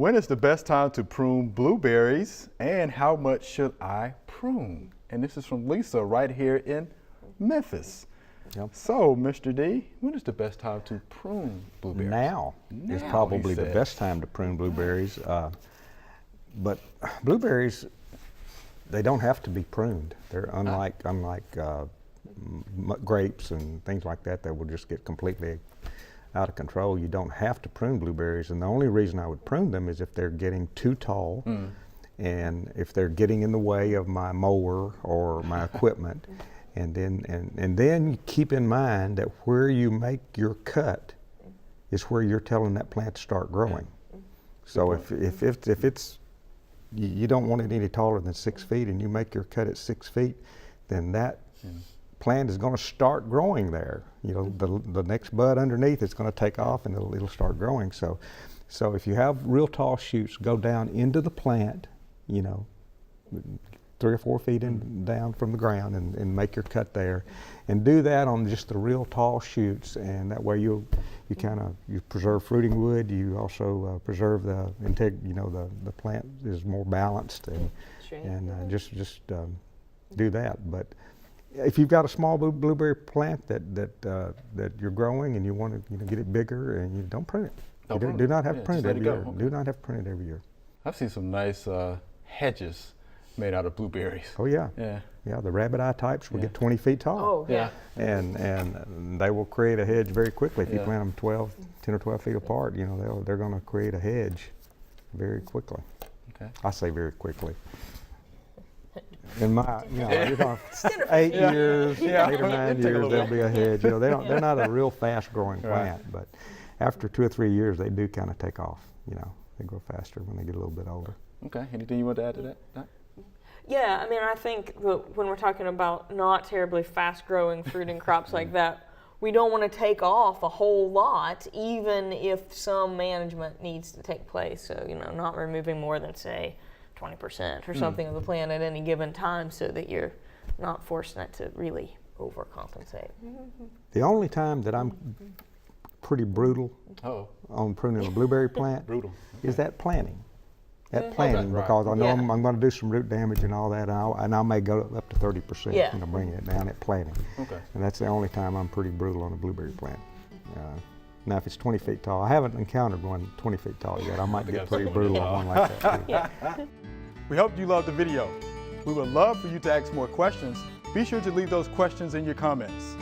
When is the best time to prune blueberries, and how much should I prune? And this is from Lisa right here in Memphis. Yep. So, Mr. D, when is the best time to prune blueberries? Now is probably the best time to prune blueberries. But blueberries, they don't have to be pruned. They're unlike grapes and things like that will just get completely out of control. You don't have to prune blueberries, and the only reason I would prune them is if they're getting too tall and if they're getting in the way of my mower or my equipment. And then keep in mind that where you make your cut is where you're telling that plant to start growing. So if it's you don't want it any taller than 6 feet, and you make your cut at 6 feet, then that plant is going to start growing there. You know, the next bud underneath is going to take off, and it'll start growing. So if you have real tall shoots, go down into the plant, you know, 3 or 4 feet down from the ground, and make your cut there, and do that on just the real tall shoots, and that way you preserve fruiting wood. You also preserve the the plant is more balanced, and just do that. But if you've got a small blueberry plant that you're growing and you want to get it bigger, and you don't prune it. Do not have to prune it every year. Okay. Do not have to prune it every year. I've seen some nice hedges made out of blueberries. Oh yeah. Yeah, the rabbit eye types will get 20 feet tall. Oh yeah. And they will create a hedge very quickly. If you plant them 10 or 12 feet apart, you know, they're going to create a hedge very quickly. Okay. I say very quickly. In my, you're going 8 years, 8 or 9 years, there'll be a hedge. You know, they're not a real fast growing plant, but after 2 or 3 years, they do kind of take off. You know, they grow faster when they get a little bit older. Okay. Anything you want to add to that? Yeah, I mean, I think when we're talking about not terribly fast-growing fruiting crops like that, we don't want to take off a whole lot, even if some management needs to take place. So, you know, not removing more than, say, 20% or something of the plant at any given time, so that you're not forcing it to really overcompensate. The only time that I'm pretty brutal on pruning a blueberry plant is that planting. Because I know I'm going to do some root damage and all that, and I may go up to 30%, you know, bringing it down at planting. Okay. And that's the only time I'm pretty brutal on a blueberry plant. Now, if it's 20 feet tall, I haven't encountered one 20 feet tall yet. I might get pretty brutal on one like that too. We hope you loved the video. We would love for you to ask more questions. Be sure to leave those questions in your comments.